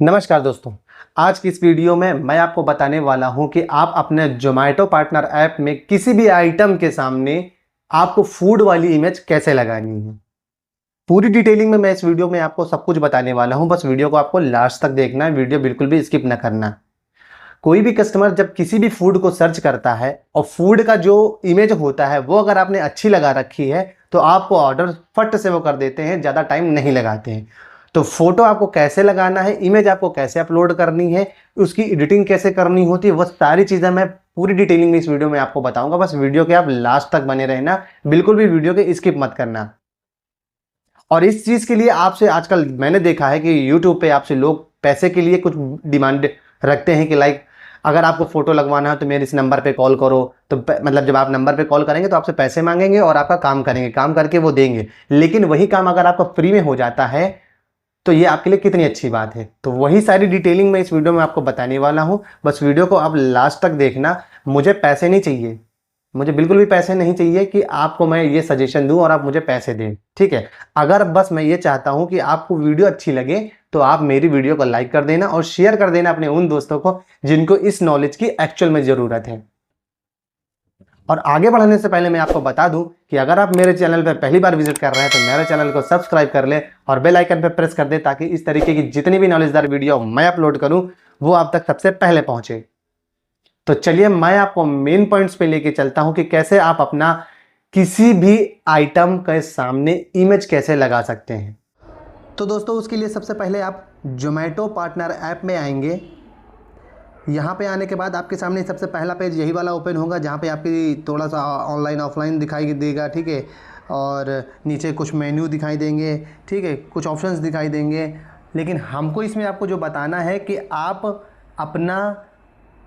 नमस्कार दोस्तों। आज की इस वीडियो में मैं आपको बताने वाला हूं कि आप अपने जोमेटो पार्टनर ऐप में किसी भी आइटम के सामने आपको फूड वाली इमेज कैसे लगानी है। पूरी डिटेलिंग में मैं इस वीडियो में आपको सब कुछ बताने वाला हूं। बस वीडियो को आपको लास्ट तक देखना है, वीडियो बिल्कुल भी स्किप ना करना। कोई भी कस्टमर जब किसी भी फूड को सर्च करता है और फूड का जो इमेज होता है वो अगर आपने अच्छी लगा रखी है तो आपको ऑर्डर फट से वो कर देते हैं, ज़्यादा टाइम नहीं लगाते हैं। तो फोटो आपको कैसे लगाना है, इमेज आपको कैसे अपलोड करनी है, उसकी एडिटिंग कैसे करनी होती है, वो सारी चीज़ें मैं पूरी डिटेलिंग में इस वीडियो में आपको बताऊंगा। बस वीडियो के आप लास्ट तक बने रहना, बिल्कुल भी वीडियो के स्किप मत करना। और इस चीज़ के लिए आपसे आजकल मैंने देखा है कि यूट्यूब पे आपसे लोग पैसे के लिए कुछ डिमांड रखते हैं कि लाइक अगर आपको फोटो लगवाना है तो मेरे इस नंबर पे कॉल करो। तो मतलब जब आप नंबर पे कॉल करेंगे तो आपसे पैसे मांगेंगे और आपका काम करेंगे, काम करके वो देंगे। लेकिन वही काम अगर आपका फ्री में हो जाता है तो ये आपके लिए कितनी अच्छी बात है। तो वही सारी डिटेलिंग मैं इस वीडियो में आपको बताने वाला हूँ। बस वीडियो को आप लास्ट तक देखना। मुझे पैसे नहीं चाहिए, मुझे बिल्कुल भी पैसे नहीं चाहिए कि आपको मैं ये सजेशन दूं और आप मुझे पैसे दें, ठीक है। अगर बस मैं ये चाहता हूं कि आपको वीडियो अच्छी लगे तो आप मेरी वीडियो को लाइक कर देना और शेयर कर देना अपने उन दोस्तों को जिनको इस नॉलेज की एक्चुअल में ज़रूरत है। और आगे बढ़ने से पहले मैं आपको बता दूं कि अगर आप मेरे चैनल पर पहली बार विजिट कर रहे हैं तो मेरे चैनल को सब्सक्राइब कर ले और बेल आइकन पर प्रेस कर दे ताकि इस तरीके की जितनी भी नॉलेजदार वीडियो मैं अपलोड करूं वो आप तक सबसे पहले पहुंचे। तो चलिए मैं आपको मेन पॉइंट्स पे लेके चलता हूं कि कैसे आप अपना किसी भी आइटम के सामने इमेज कैसे लगा सकते हैं। तो दोस्तों उसके लिए सबसे पहले आप जोमेटो पार्टनर ऐप में आएंगे। यहाँ पे आने के बाद आपके सामने सबसे पहला पेज यही वाला ओपन होगा जहाँ पे आपकी थोड़ा सा ऑनलाइन ऑफलाइन दिखाई देगा, ठीक है। और नीचे कुछ मेन्यू दिखाई देंगे, ठीक है, कुछ ऑप्शंस दिखाई देंगे। लेकिन हमको इसमें आपको जो बताना है कि आप अपना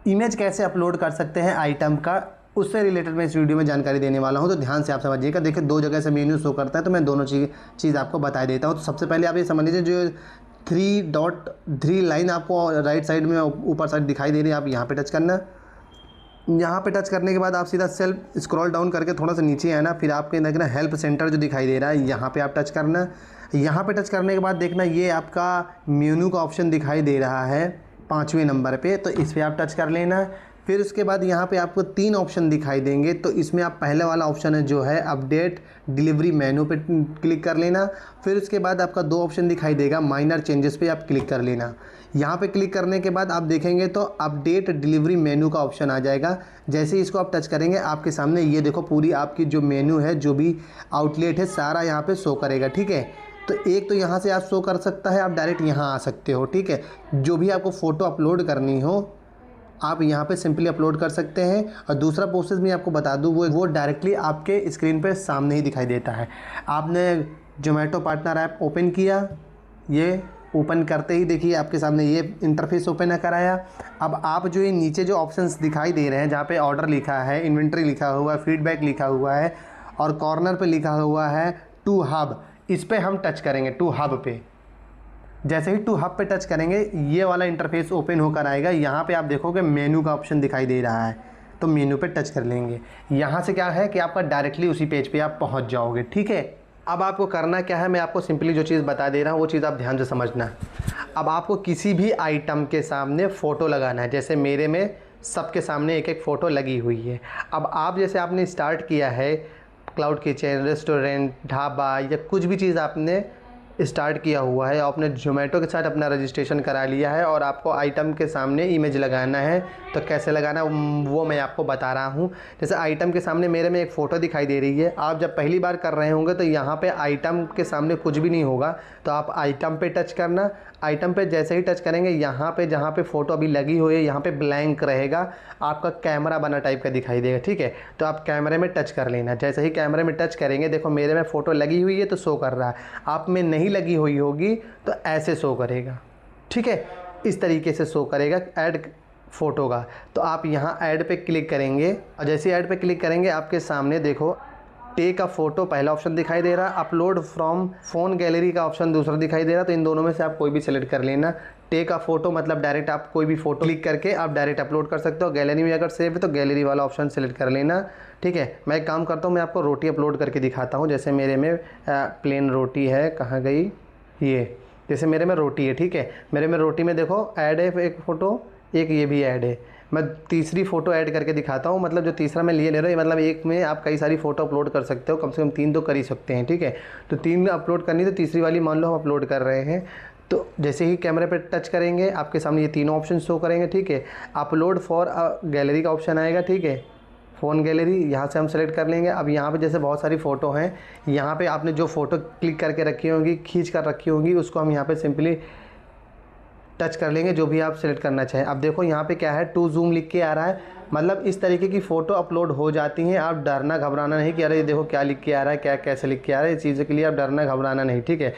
इमेज कैसे अपलोड कर सकते हैं आइटम का, उससे रिलेटेड मैं इस वीडियो में जानकारी देने वाला हूं। तो ध्यान से आप समझिएगा। देखिए दो जगह से मेन्यू शो करता है तो मैं दोनों चीज़ आपको बता देता हूं। तो सबसे पहले आप ये समझ लीजिए जो 3 लाइन आपको राइट साइड में ऊपर साइड दिखाई दे रही है, आप यहाँ पे टच करना। यहाँ पे टच करने के बाद आप सीधा सेल्फ स्क्रॉल डाउन करके थोड़ा सा नीचे आना, फिर आपके देखना हेल्प सेंटर जो दिखाई दे रहा है यहाँ पे आप टच करना। यहाँ पे टच करने के बाद देखना ये आपका मेन्यू का ऑप्शन दिखाई दे रहा है 5वें नंबर पे, तो इस पर आप टच कर लेना। फिर उसके बाद यहाँ पे आपको 3 ऑप्शन दिखाई देंगे, तो इसमें आप पहले वाला ऑप्शन है जो है अपडेट डिलीवरी मेनू पे क्लिक कर लेना। फिर उसके बाद आपका 2 ऑप्शन दिखाई देगा माइनर चेंजेस पे आप क्लिक कर लेना। यहाँ पे क्लिक करने के बाद आप देखेंगे तो अपडेट डिलीवरी मेनू का ऑप्शन आ जाएगा। जैसे ही इसको आप टच करेंगे आपके सामने ये देखो पूरी आपकी जो मेनू है, जो भी आउटलेट है, सारा यहाँ पे शो करेगा, ठीक है। तो एक तो यहाँ से आप शो कर सकता है, आप डायरेक्ट यहाँ आ सकते हो, ठीक है। जो भी आपको फ़ोटो अपलोड करनी हो आप यहाँ पे सिंपली अपलोड कर सकते हैं। और दूसरा प्रोसेस मैं आपको बता दूँ वो डायरेक्टली आपके स्क्रीन पे सामने ही दिखाई देता है। आपने जोमेटो पार्टनर ऐप ओपन किया, ये ओपन करते ही देखिए आपके सामने ये इंटरफेस ओपन कराया। अब आप जो ये नीचे जो ऑप्शंस दिखाई दे रहे हैं जहाँ पे ऑर्डर लिखा है, इन्वेंट्री लिखा हुआ है, फीडबैक लिखा हुआ है और कॉर्नर पे लिखा हुआ है टू हब, इस पर हम टच करेंगे टू हब पे। जैसे ही टू हब पे टच करेंगे ये वाला इंटरफेस ओपन होकर आएगा। यहाँ पे आप देखोगे मेनू का ऑप्शन दिखाई दे रहा है, तो मेनू पे टच कर लेंगे। यहाँ से क्या है कि आपका डायरेक्टली उसी पेज पे आप पहुँच जाओगे, ठीक है। अब आपको करना क्या है, मैं आपको सिंपली जो चीज़ बता दे रहा हूँ वो चीज़ आप ध्यान से समझना। अब आपको किसी भी आइटम के सामने फ़ोटो लगाना है। जैसे मेरे में सबके सामने एक एक फ़ोटो लगी हुई है। अब आप जैसे आपने स्टार्ट किया है क्लाउड किचन, रेस्टोरेंट, ढाबा या कुछ भी चीज़ आपने स्टार्ट किया हुआ है, आपने जोमेटो के साथ अपना रजिस्ट्रेशन करा लिया है और आपको आइटम के सामने इमेज लगाना है, तो कैसे लगाना वो मैं आपको बता रहा हूँ। जैसे आइटम के सामने मेरे में एक फ़ोटो दिखाई दे रही है। आप जब पहली बार कर रहे होंगे तो यहाँ पे आइटम के सामने कुछ भी नहीं होगा, तो आप आइटम पे टच करना। आइटम पे जैसे ही टच करेंगे यहाँ पे जहाँ पे फ़ोटो अभी लगी हुई है यहाँ पे ब्लैंक रहेगा, आपका कैमरा बना टाइप का दिखाई देगा, ठीक है। तो आप कैमरे में टच कर लेना। जैसे ही कैमरे में टच करेंगे देखो मेरे में फ़ोटो लगी हुई है तो शो कर रहा है, आप में नहीं लगी हुई होगी तो ऐसे शो करेगा, ठीक है। इस तरीके से शो करेगा ऐड फ़ोटो का। तो आप यहाँ ऐड पे क्लिक करेंगे और जैसे ऐड पे क्लिक करेंगे आपके सामने देखो टेक अ फ़ोटो पहला ऑप्शन दिखाई दे रहा है, अपलोड फ्रॉम फ़ोन गैलरी का ऑप्शन दूसरा दिखाई दे रहा है। तो इन दोनों में से आप कोई भी सिलेक्ट कर लेना। टेक अ फ़ोटो मतलब डायरेक्ट आप कोई भी फ़ोटो क्लिक करके आप डायरेक्ट अपलोड कर सकते हो। गैलरी में अगर सेव है तो गैलरी वाला ऑप्शन सेलेक्ट कर लेना, ठीक है। मैं एक काम करता हूँ, मैं आपको रोटी अपलोड करके दिखाता हूँ। जैसे मेरे में प्लेन रोटी है, कहाँ गई ये, जैसे मेरे में रोटी है, ठीक है, मेरे में रोटी में देखो ऐड है एक फ़ोटो, एक ये भी ऐड है। मैं तीसरी फ़ोटो ऐड करके दिखाता हूँ, मतलब जो तीसरा मैं लिए ले रहा हूँ, मतलब एक में आप कई सारी फ़ोटो अपलोड कर सकते हो, कम से कम 3 तो कर ही सकते हैं, ठीक है। तो 3 अपलोड करनी, तो तीसरी वाली मान लो हम अपलोड कर रहे हैं। तो जैसे ही कैमरे पे टच करेंगे आपके सामने ये तीनों ऑप्शन शो करेंगे, ठीक है। अपलोड फॉर गैलरी का ऑप्शन आएगा, ठीक है, फ़ोन गैलरी, यहाँ से हम सेलेक्ट कर लेंगे। अब यहाँ पे जैसे बहुत सारी फ़ोटो हैं, यहाँ पे आपने जो फ़ोटो क्लिक करके रखी होंगी, खींच कर रखी होंगी, उसको हम यहाँ पे सिंपली टच कर लेंगे, जो भी आप सेलेक्ट करना चाहें। अब देखो यहाँ पे क्या है, टू जूम लिख के आ रहा है, मतलब इस तरीके की फ़ोटो अपलोड हो जाती हैं। आप डरना घबराना नहीं कि अरे ये देखो क्या लिख के आ रहा है, क्या कैसे लिख के आ रहा है, इस चीज़ों के लिए आप डरना घबराना नहीं, ठीक है।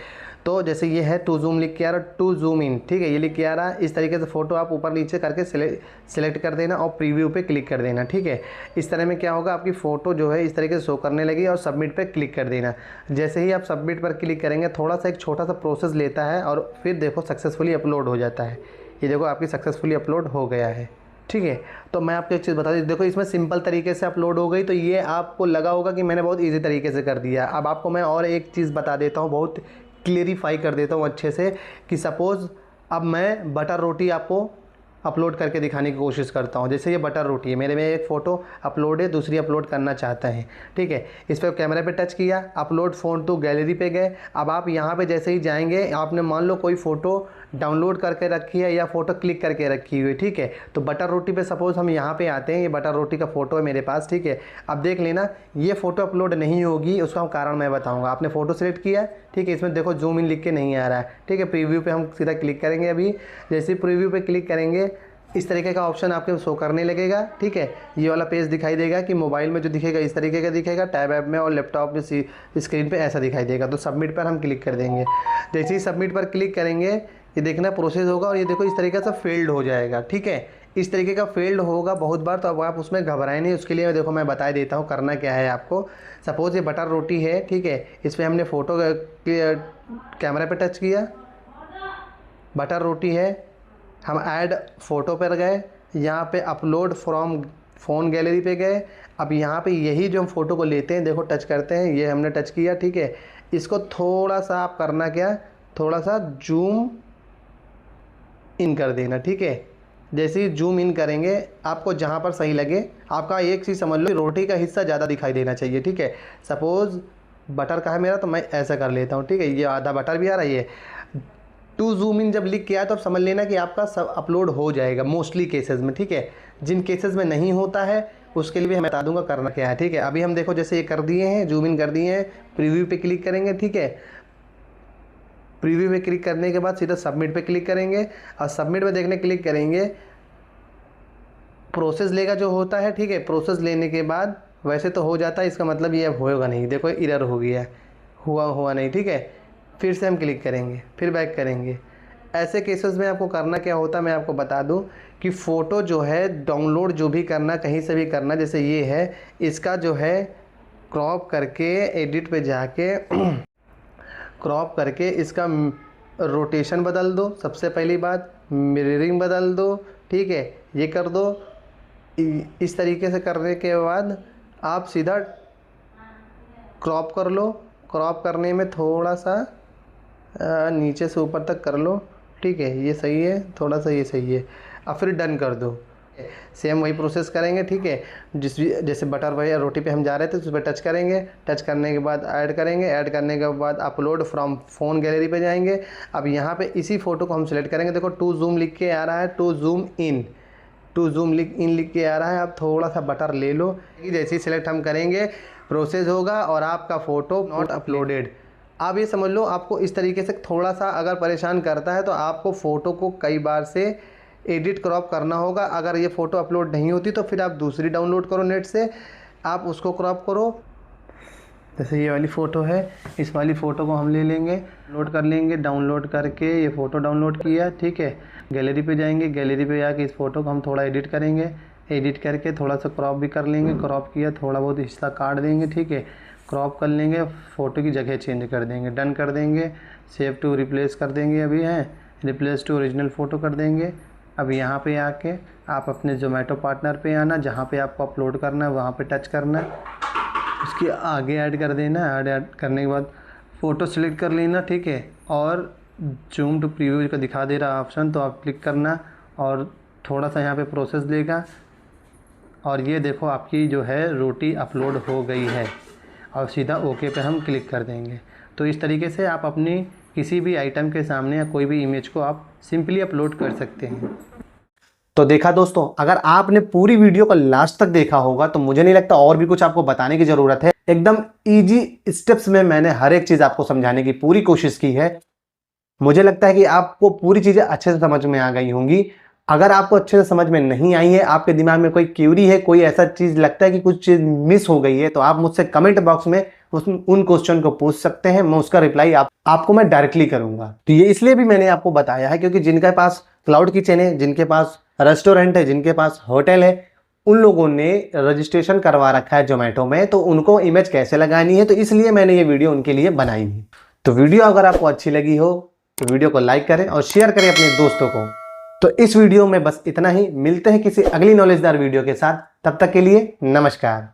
तो जैसे ये है टू जूम लिख के आ रहा है, टू जूम इन, ठीक है, ये लिख के आ रहा है। इस तरीके से फ़ोटो आप ऊपर नीचे करके सिलेक्ट कर देना और प्रीव्यू पे क्लिक कर देना, ठीक है। इस तरह में क्या होगा, आपकी फ़ोटो जो है इस तरीके से शो करने लगी और सबमिट पे क्लिक कर देना। जैसे ही आप सबमिट पर क्लिक करेंगे, थोड़ा सा एक छोटा सा प्रोसेस लेता है और फिर देखो सक्सेसफुली अपलोड हो जाता है। ये देखो आपकी सक्सेसफुली अपलोड हो गया है, ठीक है। तो मैं आपको एक चीज़ बता दूँ, देखो इसमें सिंपल तरीके से अपलोड हो गई, तो ये आपको लगा होगा कि मैंने बहुत इजी तरीके से कर दिया। अब आपको मैं और एक चीज़ बता देता हूँ, बहुत क्लियरिफाई कर देता हूँ अच्छे से, कि सपोज़ अब मैं बटर रोटी आपको अपलोड करके दिखाने की कोशिश करता हूँ। जैसे ये बटर रोटी है, मेरे में एक फ़ोटो अपलोड है, दूसरी अपलोड करना चाहते हैं, ठीक है। इस पर कैमरे पे टच किया, अपलोड फ़ोन टू गैलरी पे गए। अब आप यहाँ पे जैसे ही जाएंगे, आपने मान लो कोई फ़ोटो डाउनलोड करके रखी है या फ़ोटो क्लिक करके रखी हुई है, ठीक है। तो बटर रोटी पे सपोज़ हम यहाँ पे आते हैं, ये बटर रोटी का फ़ोटो है मेरे पास, ठीक है। अब देख लेना ये फ़ोटो अपलोड नहीं होगी, उसका कारण मैं बताऊँगा। आपने फ़ोटो सेलेक्ट किया, ठीक है, इसमें देखो जूम इन लिख के नहीं आ रहा है, ठीक है। प्रीव्यू पे हम सीधा क्लिक करेंगे। अभी जैसे प्रीव्यू पे क्लिक करेंगे, इस तरीके का ऑप्शन आपके शो करने लगेगा, ठीक है। ये वाला पेज दिखाई देगा कि मोबाइल में जो दिखेगा इस तरीके का दिखेगा, टैब ऐप में, और लैपटॉप में स्क्रीन पे ऐसा दिखाई देगा। तो सबमिट पर हम क्लिक कर देंगे। जैसे ही सबमिट पर क्लिक करेंगे, ये देखना प्रोसेस होगा और ये देखो इस तरीके से फेल्ड हो जाएगा, ठीक है। इस तरीके का फेल्ड होगा बहुत बार, तो अब आप उसमें घबराएं नहीं। उसके लिए देखो मैं बता देता हूँ करना क्या है आपको। सपोज़ ये बटर रोटी है, ठीक है, इस पर हमने फ़ोटो कैमरा पे टच किया, बटर रोटी है, हम ऐड फ़ोटो पर गए, यहाँ पे अपलोड फ्रॉम फ़ोन गैलरी पे गए। अब यहाँ पे यही जो हम फ़ोटो को लेते हैं, देखो टच करते हैं, ये हमने टच किया, ठीक है। इसको थोड़ा सा आप करना क्या, थोड़ा सा जूम इन कर देना, ठीक है। जैसे ही जूम इन करेंगे, आपको जहाँ पर सही लगे, आपका एक चीज़ समझ लो, रोटी का हिस्सा ज़्यादा दिखाई देना चाहिए, ठीक है। सपोज़ बटर का है मेरा, तो मैं ऐसा कर लेता हूँ, ठीक है। ये आधा बटर भी आ रहा है, ये टू जूम इन जब लिख के आया तो आप समझ लेना कि आपका सब अपलोड हो जाएगा मोस्टली केसेस में, ठीक है। जिन केसेस में नहीं होता है उसके लिए भी मैं बता दूंगा करना क्या है, ठीक है। अभी हम देखो जैसे ये कर दिए हैं, जूम इन कर दिए हैं, प्रीव्यू पे क्लिक करेंगे, ठीक है। प्रीव्यू पे क्लिक करने के बाद सीधा सबमिट पे क्लिक करेंगे और सबमिट पे देखने क्लिक करेंगे, प्रोसेस लेगा जो होता है, ठीक है। प्रोसेस लेने के बाद वैसे तो हो जाता है, इसका मतलब ये अब होगा नहीं, देखो एरर हो गया, हुआ नहीं, ठीक है। फिर से हम क्लिक करेंगे, फिर बैक करेंगे। ऐसे केसेस में आपको करना क्या होता है मैं आपको बता दूं कि फ़ोटो जो है डाउनलोड जो भी करना, कहीं से भी करना, जैसे ये है, इसका जो है क्रॉप करके एडिट पे जाके क्रॉप करके इसका रोटेशन बदल दो, सबसे पहली बात मिररिंग बदल दो, ठीक है, ये कर दो। इस तरीके से करने के बाद आप सीधा क्रॉप कर लो। क्रॉप करने में थोड़ा सा नीचे से ऊपर तक कर लो, ठीक है, ये सही है, थोड़ा सा ये सही है। अब फिर डन कर दो। सेम वही प्रोसेस करेंगे, ठीक है। जैसे बटर वही रोटी पे हम जा रहे थे, उस पर टच करेंगे, टच करने के बाद ऐड करेंगे, ऐड करने के बाद अपलोड फ्रॉम फ़ोन गैलरी पे जाएंगे। अब यहाँ पे इसी फ़ोटो को हम सिलेक्ट करेंगे, देखो टू जूम लिख के आ रहा है, to zoom in, to zoom लिख के आ रहा है। अब थोड़ा सा बटर ले लो, जैसे ही सिलेक्ट हम करेंगे प्रोसेस होगा और आपका फ़ोटो नॉट अपलोडेड। आप ये समझ लो, आपको इस तरीके से थोड़ा सा अगर परेशान करता है तो आपको फ़ोटो को कई बार से एडिट क्रॉप करना होगा। अगर ये फ़ोटो अपलोड नहीं होती तो फिर आप दूसरी डाउनलोड करो नेट से, आप उसको क्रॉप करो। जैसे ये वाली फ़ोटो है, इस वाली फ़ोटो को हम ले लेंगे, लोड कर लेंगे, डाउनलोड करके ये फ़ोटो डाउनलोड किया, ठीक है। गैलरी पे जाएंगे, गैलरी पे जाके इस फ़ोटो को हम थोड़ा एडिट करेंगे, एडिट करके थोड़ा सा क्रॉप भी कर लेंगे। क्रॉप किया, थोड़ा बहुत हिस्सा काट देंगे, ठीक है, क्रॉप कर लेंगे, फ़ोटो की जगह चेंज कर देंगे, डन कर देंगे। सेव टू रिप्लेस कर देंगे, अभी है रिप्लेस टू ओरिजिनल फ़ोटो कर देंगे। अब यहाँ पे आके आप अपने जोमेटो पार्टनर पे आना, जहाँ पे आपको अपलोड करना है वहाँ पे टच करना है, उसके आगे ऐड कर देना। ऐड करने के बाद फ़ोटो सेलेक्ट कर लेना, ठीक है, और जूम टू प्रीव्यू का दिखा दे रहा ऑप्शन, तो आप क्लिक करना और थोड़ा सा यहाँ पे प्रोसेस लेगा और ये देखो आपकी जो है रोटी अपलोड हो गई है और सीधा ओके पे हम क्लिक कर देंगे। तो इस तरीके से आप अपनी किसी भी आइटम के सामने या कोई भी इमेज को आप सिंपली अपलोड कर सकते हैं। तो देखा दोस्तों, अगर आपने पूरी वीडियो को लास्ट तक देखा होगा तो मुझे नहीं लगता और भी कुछ आपको बताने की ज़रूरत है। एकदम इजी स्टेप्स में मैंने हर एक चीज़ आपको समझाने की पूरी कोशिश की है। मुझे लगता है कि आपको पूरी चीज़ें अच्छे से समझ में आ गई होंगी। अगर आपको अच्छे से समझ में नहीं आई है, आपके दिमाग में कोई क्यूरी है, कोई ऐसा चीज़ लगता है कि कुछ चीज़ मिस हो गई है, तो आप मुझसे कमेंट बॉक्स में उन क्वेश्चन को पूछ सकते हैं। मैं उसका रिप्लाई आपको मैं डायरेक्टली करूंगा। तो ये इसलिए भी मैंने आपको बताया है क्योंकि जिनके पास क्लाउड किचन है, जिनके पास रेस्टोरेंट है, जिनके पास होटल है, उन लोगों ने रजिस्ट्रेशन करवा रखा है जोमेटो में, तो उनको इमेज कैसे लगानी है, तो इसलिए मैंने ये वीडियो उनके लिए बनाई है। तो वीडियो अगर आपको अच्छी लगी हो तो वीडियो को लाइक करें और शेयर करें अपने दोस्तों को। तो इस वीडियो में बस इतना ही। मिलते हैं किसी अगली नॉलेजदार वीडियो के साथ। तब तक के लिए नमस्कार।